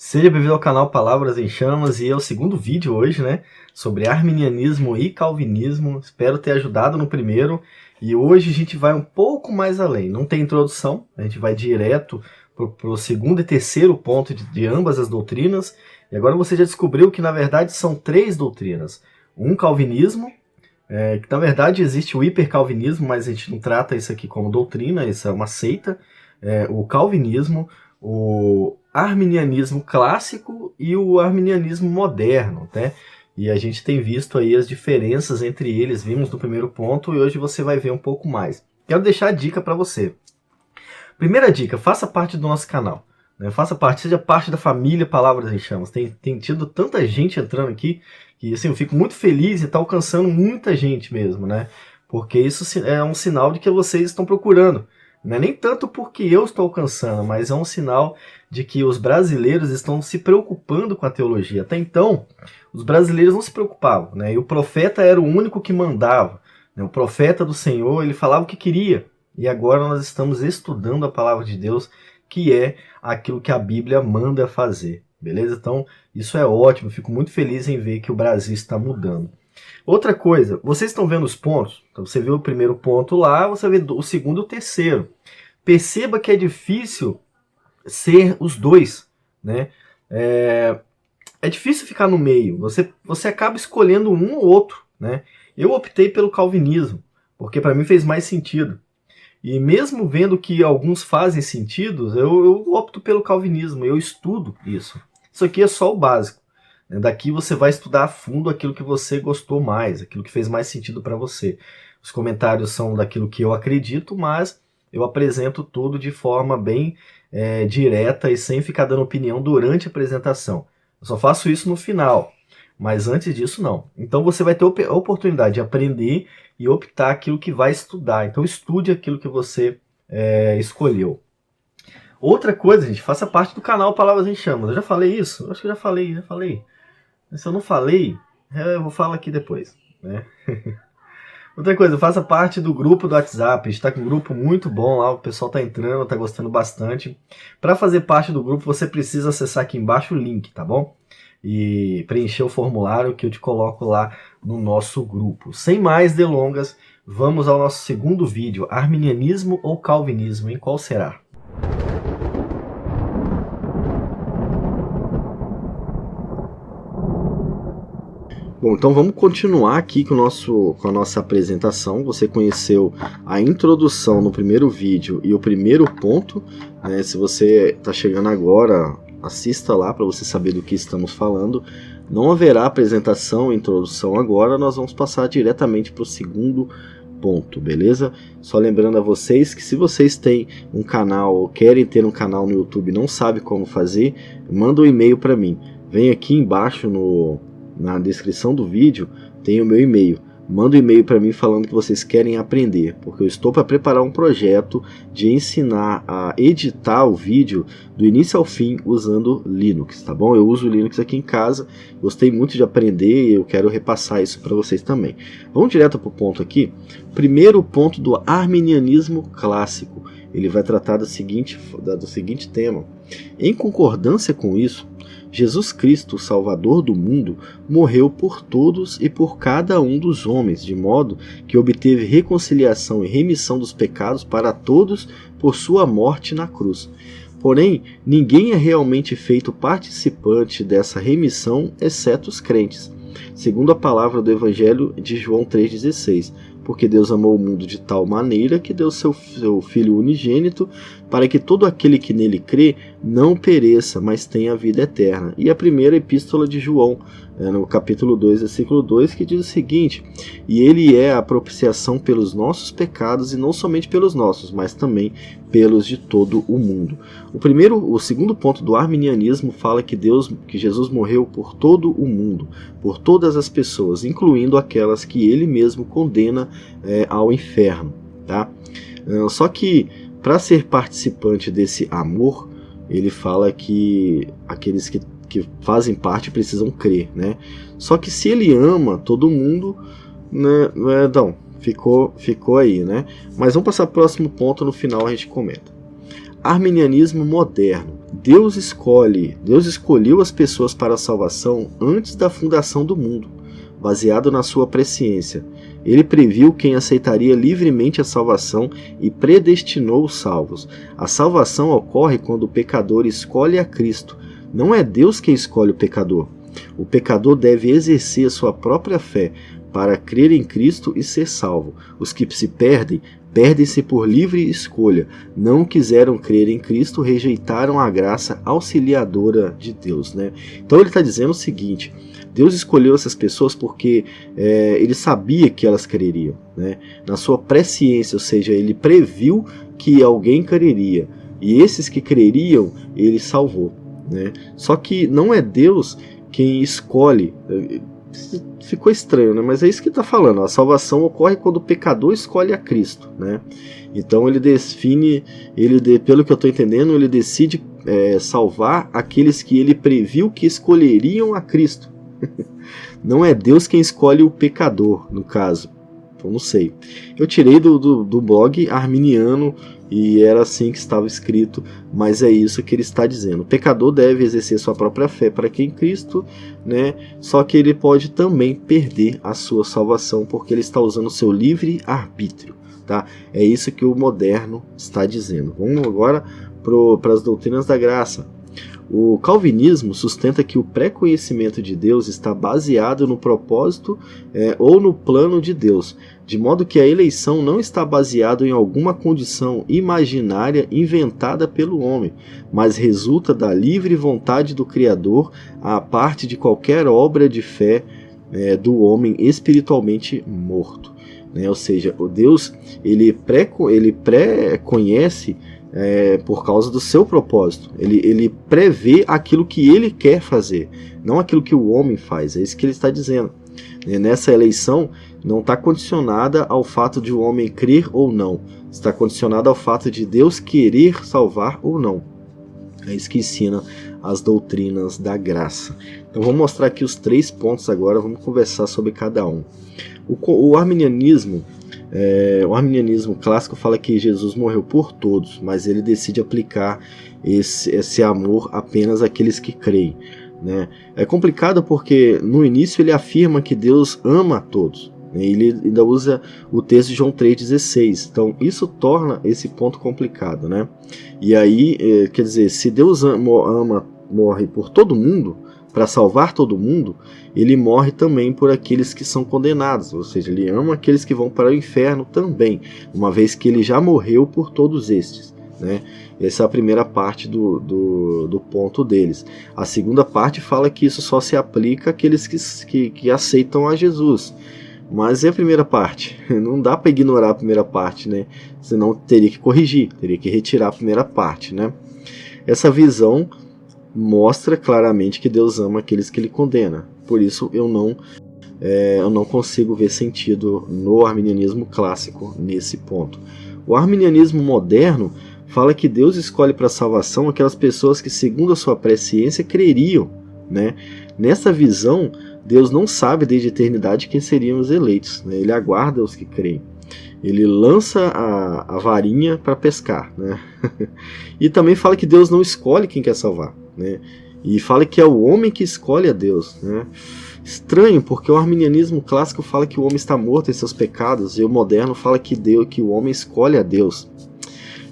Seja bem-vindo ao canal Palavras em Chamas e é o segundo vídeo hoje, né, sobre arminianismo e calvinismo. Espero ter ajudado no primeiro e hoje a gente vai um pouco mais além. Não tem introdução, a gente vai direto para o segundo e terceiro ponto de ambas as doutrinas. E agora você já descobriu que na verdade são três doutrinas. Um calvinismo, que na verdade existe o hipercalvinismo, mas a gente não trata isso aqui como doutrina, isso é uma seita. O calvinismo, o arminianismo clássico e o arminianismo moderno, né? E a gente tem visto aí as diferenças entre eles, vimos no primeiro ponto e hoje você vai ver um pouco mais. Quero deixar a dica para você. Primeira dica, faça parte do nosso canal, né? Faça parte, seja parte da família Palavras em Chamas. Tem tido tanta gente entrando aqui que assim, eu fico muito feliz e está alcançando muita gente mesmo, né? Porque isso é um sinal de que vocês estão procurando. Não é nem tanto porque eu estou alcançando, mas é um sinal de que os brasileiros estão se preocupando com a teologia. Até então, os brasileiros não se preocupavam, né? E o profeta era o único que mandava, né? O profeta do Senhor, ele falava o que queria. E agora nós estamos estudando a palavra de Deus, que é aquilo que a Bíblia manda fazer, beleza? Então, isso é ótimo, fico muito feliz em ver que o Brasil está mudando. Outra coisa, vocês estão vendo os pontos? Então você vê o primeiro ponto lá, você vê o segundo e o terceiro. Perceba que é difícil ser os dois, né? É difícil ficar no meio, você acaba escolhendo um ou outro, né? Eu optei pelo calvinismo, porque para mim fez mais sentido. E mesmo vendo que alguns fazem sentido, eu opto pelo calvinismo, eu estudo isso. Isso aqui é só o básico. Daqui você vai estudar a fundo aquilo que você gostou mais, aquilo que fez mais sentido para você. Os comentários são daquilo que eu acredito, mas eu apresento tudo de forma bem direta e sem ficar dando opinião durante a apresentação. Eu só faço isso no final, mas antes disso não. Então você vai ter a oportunidade de aprender e optar aquilo que vai estudar. Então estude aquilo que você escolheu. Outra coisa, gente, faça parte do canal Palavras em Chamas. Eu já falei isso? Eu acho que eu já falei. Se eu não falei, eu vou falar aqui depois, né? Outra coisa, faça parte do grupo do WhatsApp. A gente está com um grupo muito bom lá, o pessoal está entrando, está gostando bastante. Para fazer parte do grupo, você precisa acessar aqui embaixo o link, tá bom? E preencher o formulário que eu te coloco lá no nosso grupo. Sem mais delongas, vamos ao nosso segundo vídeo. Arminianismo ou calvinismo? Em qual será? Bom, então vamos continuar aqui com a nossa apresentação. Você conheceu a introdução no primeiro vídeo e o primeiro ponto, né? Se você está chegando agora, assista lá para você saber do que estamos falando. Não haverá apresentação e introdução agora, nós vamos passar diretamente para o segundo ponto, beleza? Só lembrando a vocês que se vocês têm um canal ou querem ter um canal no YouTube e não sabem como fazer, manda um e-mail para mim. Vem aqui embaixo na descrição do vídeo tem o meu e-mail. Manda um e-mail para mim falando que vocês querem aprender, porque eu estou para preparar um projeto de ensinar a editar o vídeo do início ao fim usando Linux, tá bom? Eu uso Linux aqui em casa, gostei muito de aprender e eu quero repassar isso para vocês também. Vamos direto para o ponto aqui. Primeiro ponto do arminianismo clássico. Ele vai tratar do seguinte tema. Em concordância com isso, Jesus Cristo, o Salvador do mundo, morreu por todos e por cada um dos homens, de modo que obteve reconciliação e remissão dos pecados para todos por sua morte na cruz. Porém, ninguém é realmente feito participante dessa remissão, exceto os crentes, segundo a palavra do Evangelho de João 3,16. Porque Deus amou o mundo de tal maneira que deu seu Filho unigênito, para que todo aquele que nele crê não pereça, mas tenha a vida eterna. E a primeira epístola de João, no capítulo 2, versículo 2, que diz o seguinte: e ele é a propiciação pelos nossos pecados, e não somente pelos nossos, mas também pelos de todo o mundo. O segundo ponto do arminianismo fala que Jesus morreu por todo o mundo, por todas as pessoas, incluindo aquelas que ele mesmo condena ao inferno, tá? Só que para ser participante desse amor, ele fala que aqueles que fazem parte precisam crer, né? Só que se ele ama todo mundo, né, então ficou aí, né? Mas vamos passar para o próximo ponto, no final a gente comenta. Arminianismo moderno. Deus escolheu as pessoas para a salvação antes da fundação do mundo, baseado na sua presciência. Ele previu quem aceitaria livremente a salvação e predestinou os salvos. A salvação ocorre quando o pecador escolhe a Cristo. Não é Deus quem escolhe o pecador. O pecador deve exercer sua própria fé para crer em Cristo e ser salvo. Os que se perdem, perdem-se por livre escolha. Não quiseram crer em Cristo, rejeitaram a graça auxiliadora de Deus, né? Então ele está dizendo o seguinte: Deus escolheu essas pessoas porque ele sabia que elas creriam, né? Na sua presciência, ou seja, ele previu que alguém creria. E esses que creriam, ele salvou, né? Só que não é Deus quem escolhe. Ficou estranho, né? Mas é isso que está falando. A salvação ocorre quando o pecador escolhe a Cristo, né? Então ele define, pelo que eu estou entendendo, ele decide salvar aqueles que ele previu que escolheriam a Cristo. Não é Deus quem escolhe o pecador, no caso. Então não sei. Eu tirei do blog arminiano e era assim que estava escrito, mas é isso que ele está dizendo. O pecador deve exercer sua própria fé para que em Cristo, né? Só que ele pode também perder a sua salvação porque ele está usando o seu livre arbítrio, tá? É isso que o moderno está dizendo. Vamos agora para as doutrinas da graça. O calvinismo sustenta que o pré-conhecimento de Deus está baseado no propósito ou no plano de Deus, de modo que a eleição não está baseada em alguma condição imaginária inventada pelo homem, mas resulta da livre vontade do Criador à parte de qualquer obra de fé do homem espiritualmente morto, né? Ou seja, o Deus ele pré-conhece por causa do seu propósito. Ele prevê aquilo que ele quer fazer, não aquilo que o homem faz. É isso que ele está dizendo. Nessa eleição não está condicionada ao fato de o homem crer ou não, está condicionada ao fato de Deus querer salvar ou não. É isso que ensina as doutrinas da graça. Então vamos mostrar aqui os 3 pontos agora, vamos conversar sobre cada um. O arminianismo clássico fala que Jesus morreu por todos, mas ele decide aplicar esse amor apenas àqueles que creem, né? É complicado porque no início ele afirma que Deus ama a todos, né? Ele ainda usa o texto de João 3,16, então isso torna esse ponto complicado, né? E aí, quer dizer, se Deus morre por todo mundo, para salvar todo mundo, ele morre também por aqueles que são condenados, ou seja, ele ama aqueles que vão para o inferno também, uma vez que ele já morreu por todos estes, né? Essa é a primeira parte do ponto deles. A segunda parte fala que isso só se aplica àqueles que aceitam a Jesus. Mas é a primeira parte, não dá para ignorar a primeira parte, né? Senão teria que corrigir, teria que retirar a primeira parte, né? Essa visão mostra claramente que Deus ama aqueles que ele condena. Por isso eu não consigo ver sentido no arminianismo clássico nesse ponto. O arminianismo moderno fala que Deus escolhe para a salvação aquelas pessoas que, segundo a sua presciência, creriam, né? Nessa visão, Deus não sabe desde a eternidade quem seriam os eleitos, né? Ele aguarda os que creem. Ele lança a varinha para pescar, né? E também fala que Deus não escolhe quem quer salvar, né? E fala que é o homem que escolhe a Deus, né? Estranho, porque o arminianismo clássico fala que o homem está morto em seus pecados e o moderno fala que o homem escolhe a Deus.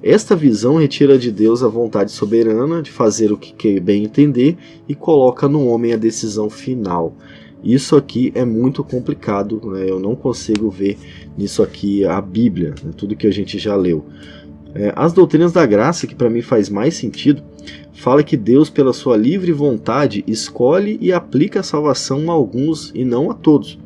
Esta visão retira de Deus a vontade soberana de fazer o que bem entender e coloca no homem a decisão final. Isso aqui é muito complicado, né? Eu não consigo ver nisso aqui a Bíblia, né? Tudo que a gente já leu. As doutrinas da graça, que para mim faz mais sentido, fala que Deus, pela sua livre vontade, escolhe e aplica a salvação a alguns e não a todos,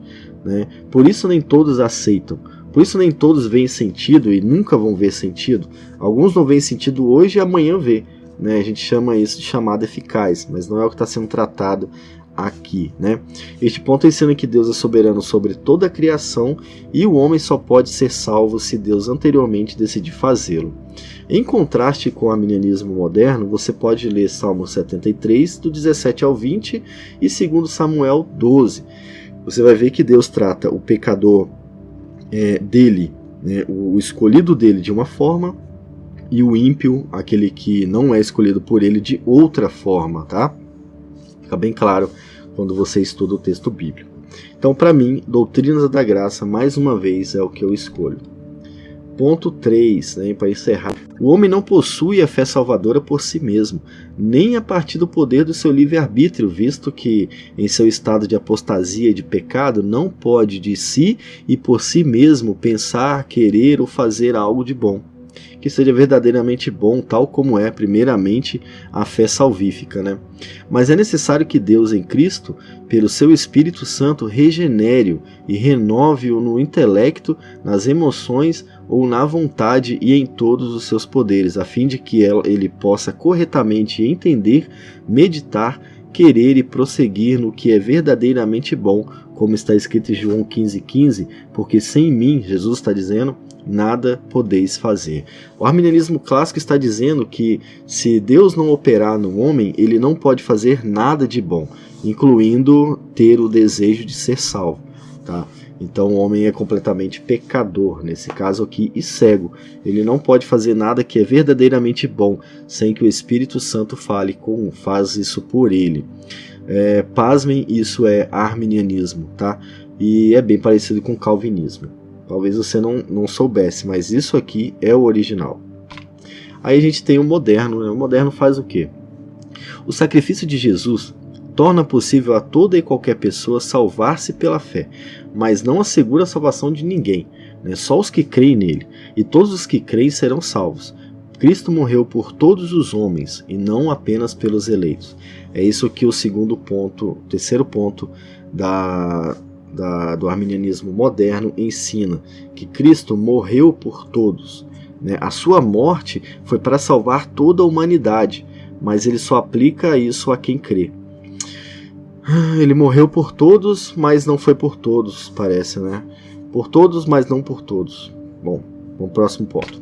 né? Por isso nem todos aceitam. Por isso nem todos veem sentido e nunca vão ver sentido. Alguns não veem sentido hoje e amanhã vê, né? A gente chama isso de chamada eficaz, mas não é o que está sendo tratado aqui, né? Este ponto ensina que Deus é soberano sobre toda a criação e o homem só pode ser salvo se Deus anteriormente decidir fazê-lo. Em contraste com o arminianismo moderno, você pode ler Salmo 73, do 17 ao 20 e 2 Samuel 12. Você vai ver que Deus trata o pecador dele, né, o escolhido dele de uma forma e o ímpio, aquele que não é escolhido por ele de outra forma, tá? Fica bem claro quando você estuda o texto bíblico. Então, para mim, doutrinas da graça, mais uma vez, é o que eu escolho. Ponto 3, né, para encerrar. O homem não possui a fé salvadora por si mesmo, nem a partir do poder do seu livre-arbítrio, visto que, em seu estado de apostasia e de pecado, não pode de si e por si mesmo pensar, querer ou fazer algo de bom, que seja verdadeiramente bom, tal como é, primeiramente, a fé salvífica, né? Mas é necessário que Deus em Cristo, pelo seu Espírito Santo, regenere-o e renove-o no intelecto, nas emoções ou na vontade e em todos os seus poderes, a fim de que ele possa corretamente entender, meditar, querer e prosseguir no que é verdadeiramente bom, como está escrito em João 15,15, porque sem mim, Jesus está dizendo, nada podeis fazer. O arminianismo clássico está dizendo que se Deus não operar no homem, ele não pode fazer nada de bom, incluindo ter o desejo de ser salvo, tá? Então o homem é completamente pecador, nesse caso aqui, e cego. Ele não pode fazer nada que é verdadeiramente bom, sem que o Espírito Santo faz isso por ele. Pasmem, isso é arminianismo, tá? E é bem parecido com calvinismo. Talvez você não soubesse, mas isso aqui é o original. Aí a gente tem o moderno, né? O moderno faz o quê? O sacrifício de Jesus torna possível a toda e qualquer pessoa salvar-se pela fé, mas não assegura a salvação de ninguém, né? Só os que creem nele, e todos os que creem serão salvos. Cristo morreu por todos os homens, e não apenas pelos eleitos. É isso que o terceiro ponto do arminianismo moderno ensina, que Cristo morreu por todos, né? A sua morte foi para salvar toda a humanidade, mas ele só aplica isso a quem crê. Ele morreu por todos, mas não foi por todos, parece, né? Por todos, mas não por todos. Bom, vamos ao próximo ponto.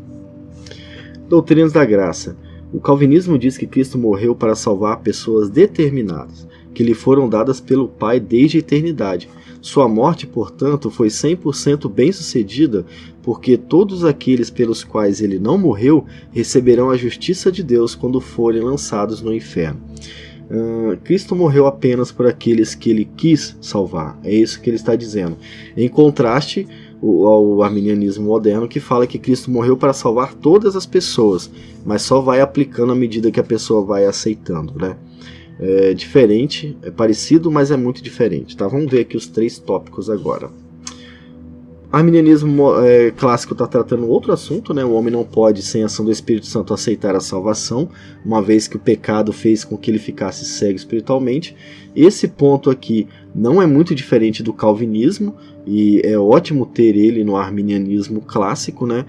Doutrinas da graça. O calvinismo diz que Cristo morreu para salvar pessoas determinadas, que lhe foram dadas pelo Pai desde a eternidade. Sua morte, portanto, foi 100% bem-sucedida, porque todos aqueles pelos quais ele não morreu receberão a justiça de Deus quando forem lançados no inferno. Cristo morreu apenas por aqueles que ele quis salvar. É isso que ele está dizendo. Em contraste ao arminianismo moderno, que fala que Cristo morreu para salvar todas as pessoas, mas só vai aplicando à medida que a pessoa vai aceitando, né? É diferente, é parecido, mas é muito diferente, tá? Vamos ver aqui os 3 tópicos agora. O arminianismo clássico está tratando outro assunto, né? O homem não pode, sem a ação do Espírito Santo, aceitar a salvação, uma vez que o pecado fez com que ele ficasse cego espiritualmente. Esse ponto aqui não é muito diferente do calvinismo, e é ótimo ter ele no arminianismo clássico, né?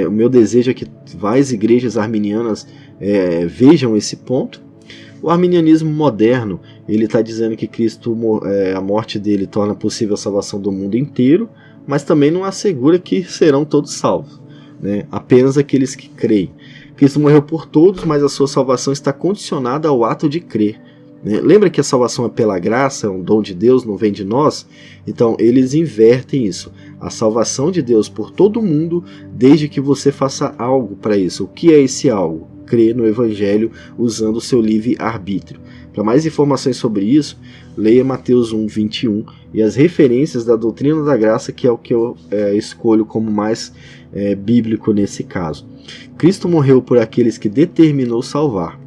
O meu desejo é que várias igrejas arminianas vejam esse ponto. O arminianismo moderno, ele está dizendo que Cristo, a morte dele torna possível a salvação do mundo inteiro, mas também não assegura que serão todos salvos, né? Apenas aqueles que creem. Cristo morreu por todos, mas a sua salvação está condicionada ao ato de crer, né? Lembra que a salvação é pela graça, é um dom de Deus, não vem de nós? Então eles invertem isso. A salvação de Deus por todo mundo, desde que você faça algo para isso. O que é esse algo? Crer no Evangelho usando o seu livre-arbítrio. Para mais informações sobre isso, leia Mateus 1:21 e as referências da doutrina da graça, que é o que eu escolho como mais bíblico nesse caso. Cristo morreu por aqueles que determinou salvar,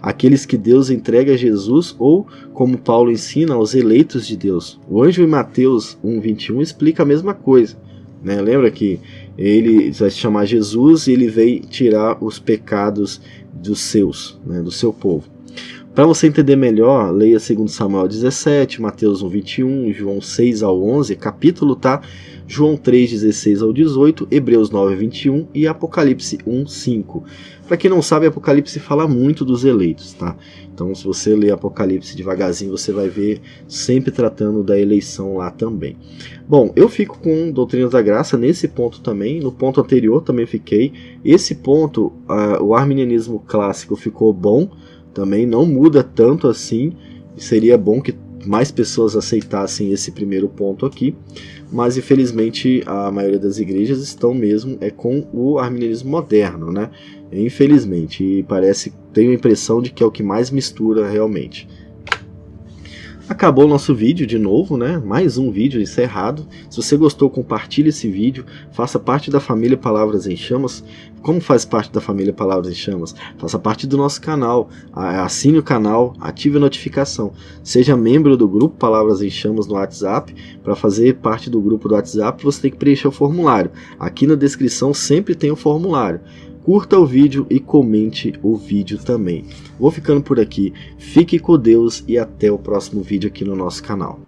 aqueles que Deus entrega a Jesus, ou, como Paulo ensina, aos eleitos de Deus. O anjo em Mateus 1:21 explica a mesma coisa, né? Lembra que ele vai se chamar Jesus e ele veio tirar os pecados dos seus, né, do seu povo. Para você entender melhor, leia 2 Samuel 17, Mateus 1:21, João 6 ao 11, capítulo, tá? João 3:16 ao 18, Hebreus 9:21 e Apocalipse 1:5. Para quem não sabe, Apocalipse fala muito dos eleitos, tá? Então, se você ler Apocalipse devagarzinho, você vai ver sempre tratando da eleição lá também. Bom, eu fico com Doutrinas da Graça nesse ponto também. No ponto anterior também fiquei. Esse ponto, o arminianismo clássico ficou bom. Também não muda tanto assim. Seria bom que mais pessoas aceitassem esse primeiro ponto aqui. Mas infelizmente a maioria das igrejas estão mesmo com o arminianismo moderno, né? infelizmente, e tenho a impressão de que é o que mais mistura realmente. Acabou o nosso vídeo de novo, né? Mais um vídeo encerrado. Se você gostou, compartilhe esse vídeo, faça parte da família Palavras em Chamas. Como faz parte da família Palavras em Chamas? Faça parte do nosso canal, assine o canal, ative a notificação. Seja membro do grupo Palavras em Chamas no WhatsApp. Para fazer parte do grupo do WhatsApp, você tem que preencher o formulário. Aqui na descrição sempre tem o formulário. Curta o vídeo e comente o vídeo também. Vou ficando por aqui, fique com Deus e até o próximo vídeo aqui no nosso canal.